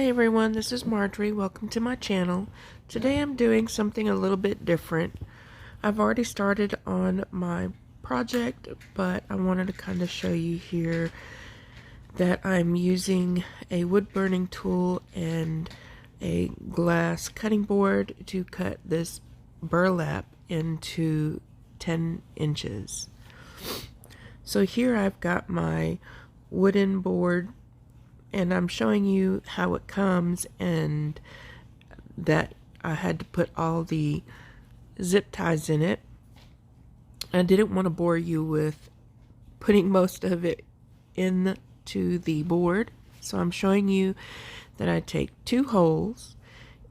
Hi everyone, this is Marjorie. Welcome to my channel. Today I'm doing something a little bit different. I've already started on my project, but I wanted to kind of show you here that I'm using a wood burning tool and a glass cutting board to cut this burlap into 10 inches. So here I've got my wooden board and I'm showing you how it comes, and that I had to put all the zip ties in it. I didn't want to bore you with putting most of it into the board, so I'm showing you that I take 2 holes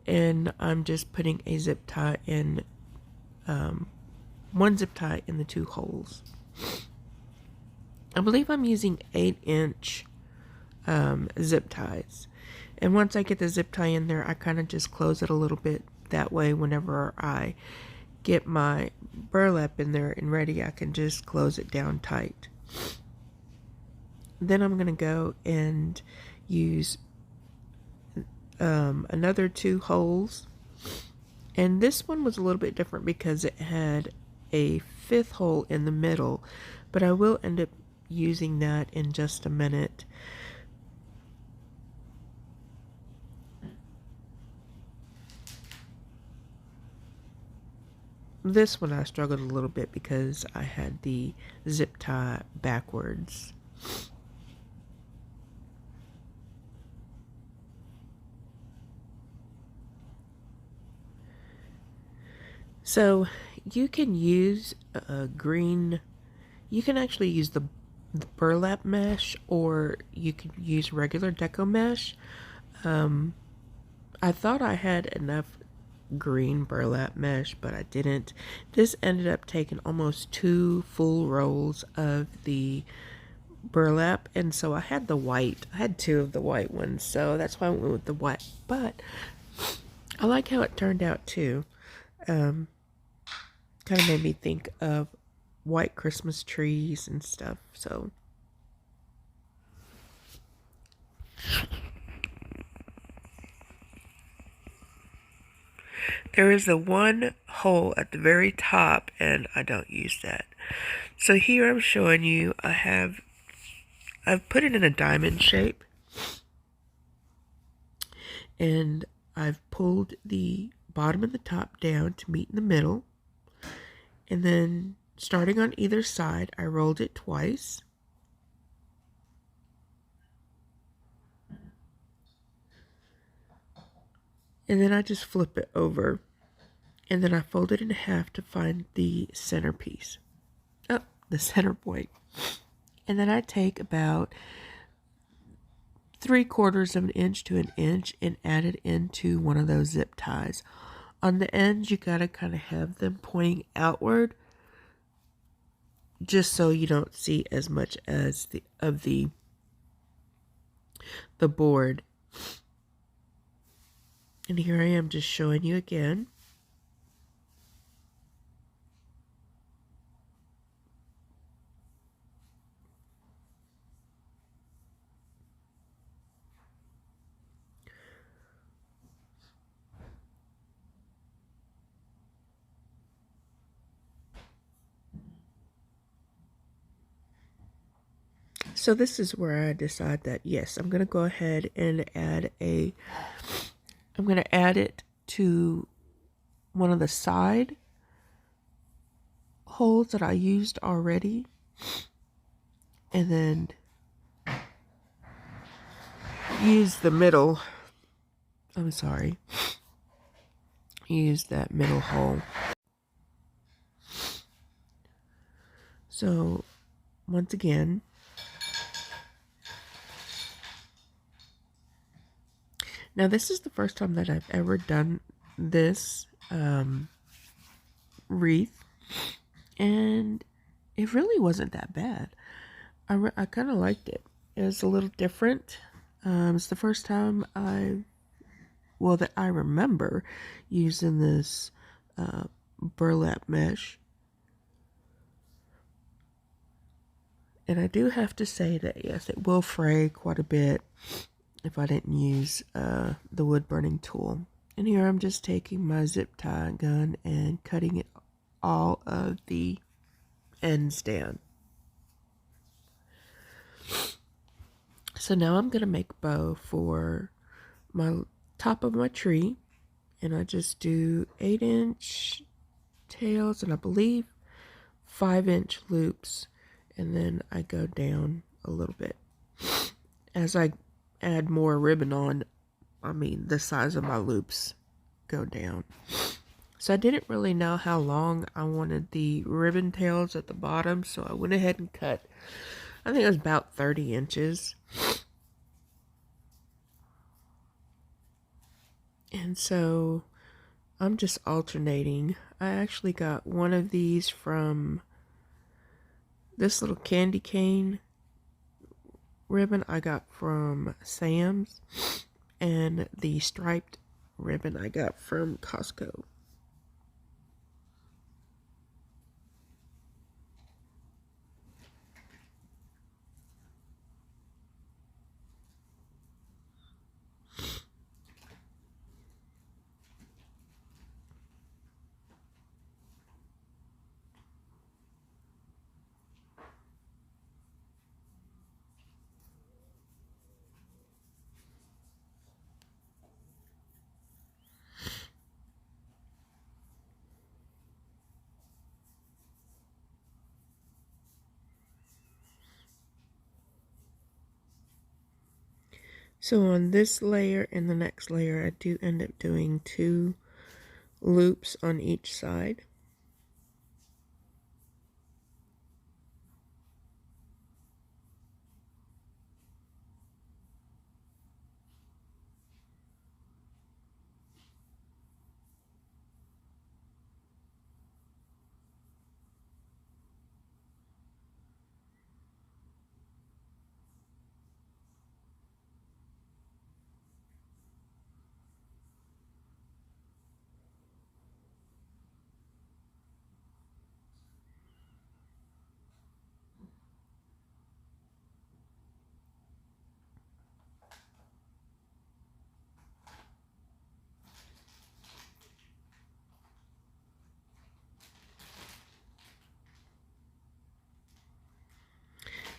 and I'm just putting a zip tie in, 1 zip tie in the 2 holes. I believe I'm using 8-inch zip ties, and once I get the zip tie in there, I kind of just close it a little bit. That way whenever I get my burlap in there and ready, I can just close it down tight. Then I'm gonna go and use another 2 holes, and this one was a little bit different because it had a 5th hole in the middle, but I will end up using that in just a minute. This one I struggled a little bit because I had the zip tie backwards. So you can use you can actually use the burlap mesh, or you can use regular deco mesh. I thought I had enough green burlap mesh, but I didn't. This ended up taking almost 2 full rolls of the burlap, and so I had the white. I had 2 of the white ones, so that's why I went with the white. But I like how it turned out too. Kind of made me think of white Christmas trees and stuff. So there is the 1 hole at the very top, and I don't use that. So here I'm showing you I've put it in a diamond shape, and I've pulled the bottom and the top down to meet in the middle, and then starting on either side, I rolled it twice. And then I just flip it over, and then I fold it in half to find the centerpiece. Oh, the center point. And then I take about 3/4 of an inch to an inch and add it into one of those zip ties. On the ends, you gotta kind of have them pointing outward, just so you don't see as much as the board. And here I am just showing you again. So this is where I decide that, yes, I'm going to go ahead and I'm going to add it to one of the side holes that I used already, and then use the middle, use that middle hole. So once again, now this is the first time that I've ever done this wreath, and it really wasn't that bad. I kind of liked it. It was a little different. It's the first time that I remember using this burlap mesh. And I do have to say that, yes, it will fray quite a bit. if I didn't use the wood burning tool. And here I'm just taking my zip tie gun and cutting it all of the ends down. So now I'm going to make a bow for my top of my tree. And I just do 8-inch tails and I believe 5-inch loops. And then I go down a little bit. As I add more ribbon on, the size of my loops go down. So I didn't really know how long I wanted the ribbon tails at the bottom, so I went ahead and cut, I think it was about 30 inches. And so I'm just alternating. I actually got one of these from this little candy cane ribbon I got from Sam's, and the striped ribbon I got from Costco. So on this layer and the next layer, I do end up doing 2 loops on each side.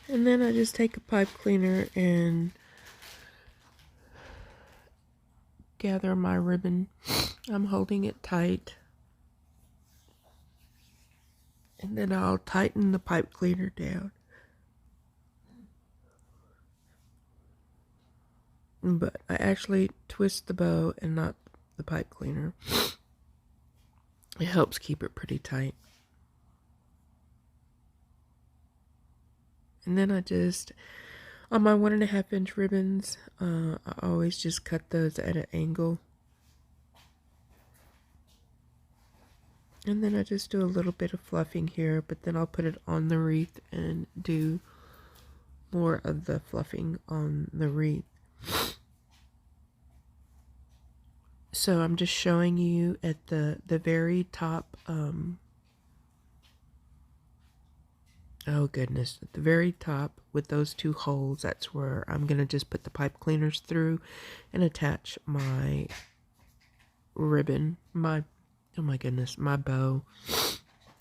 And then I just take a pipe cleaner and gather my ribbon. I'm holding it tight. And then I'll tighten the pipe cleaner down. But I actually twist the bow and not the pipe cleaner. It helps keep it pretty tight. And then I just, on my 1.5-inch ribbons, I always just cut those at an angle. And then I just do a little bit of fluffing here, but then I'll put it on the wreath and do more of the fluffing on the wreath. So I'm just showing you at the very top, oh goodness, at the very top with those 2 holes, that's where I'm going to just put the pipe cleaners through and attach my ribbon, oh my goodness, my bow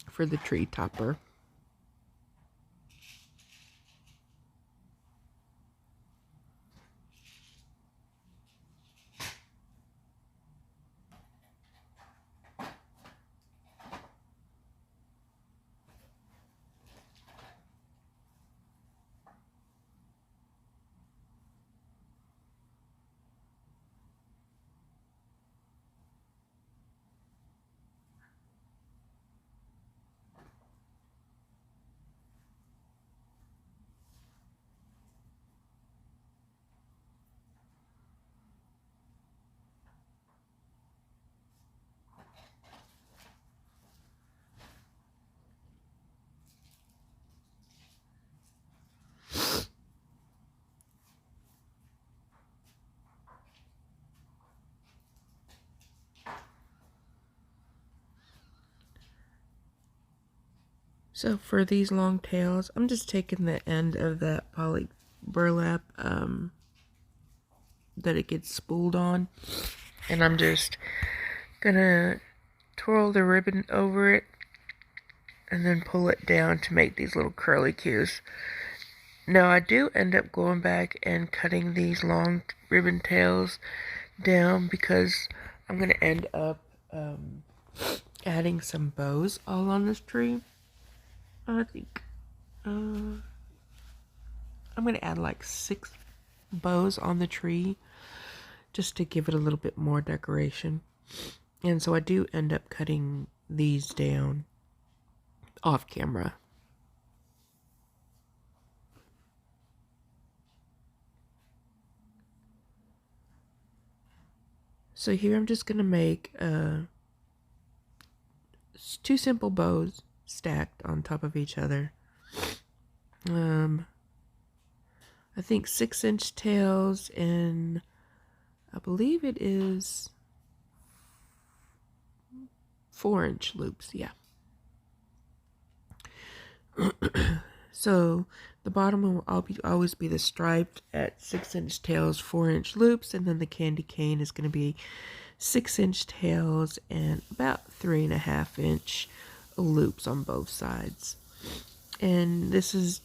for the tree topper. So for these long tails, I'm just taking the end of that poly burlap that it gets spooled on. And I'm just gonna twirl the ribbon over it and then pull it down to make these little curly cues. Now I do end up going back and cutting these long ribbon tails down because I'm gonna end up adding some bows all on this tree. I think I'm gonna add like 6 bows on the tree just to give it a little bit more decoration. And so I do end up cutting these down off camera. So here I'm just gonna make 2 simple bows stacked on top of each other. I think 6-inch tails and I believe it is 4-inch loops, yeah. So the bottom will always be the striped at 6-inch tails, 4-inch loops, and then the candy cane is going to be 6-inch tails and about 3.5-inch loops on both sides. And this is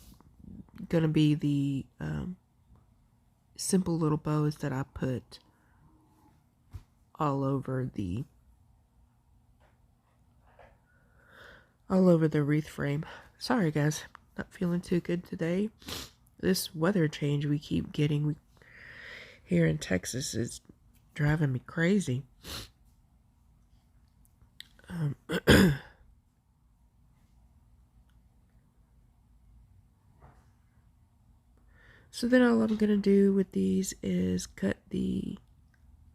going to be the simple little bows that I put all over the wreath frame. Sorry guys, not feeling too good today. This weather change we keep getting here in Texas is driving me crazy. So then all I'm going to do with these is cut the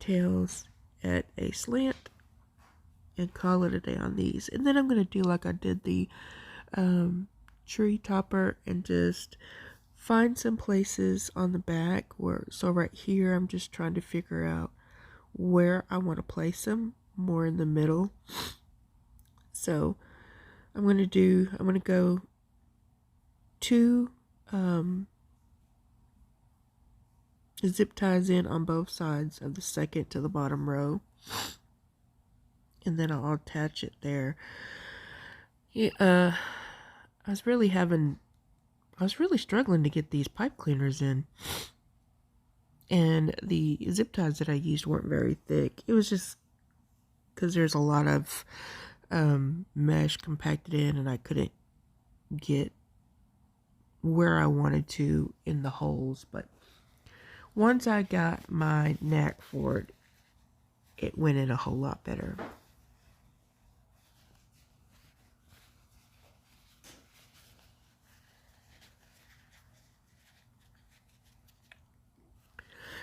tails at a slant and call it a day on these. And then I'm going to do like I did the tree topper and just find some places on the back where, so right here I'm just trying to figure out where I want to place them, more in the middle. So I'm going to go 2 zip ties in on both sides of the second to the bottom row, and then I'll attach it there. Yeah, I was really struggling to get these pipe cleaners in, and the zip ties that I used weren't very thick. It was just because there's a lot of mesh compacted in, and I couldn't get where I wanted to in the holes. But once I got my knack for it, it went in a whole lot better.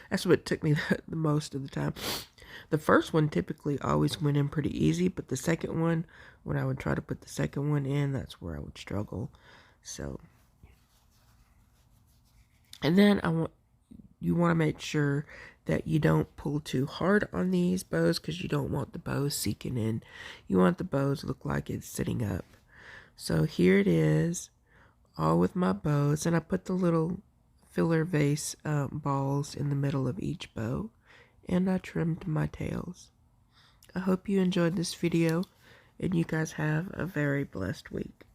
That's what took me the most of the time. The first one typically always went in pretty easy, but the second one, when I would try to put the second one in, that's where I would struggle. So, and then you want to make sure that you don't pull too hard on these bows because you don't want the bows sinking in. You want the bows to look like it's sitting up. So here it is, all with my bows, and I put the little filler vase balls in the middle of each bow, and I trimmed my tails. I hope you enjoyed this video, and you guys have a very blessed week.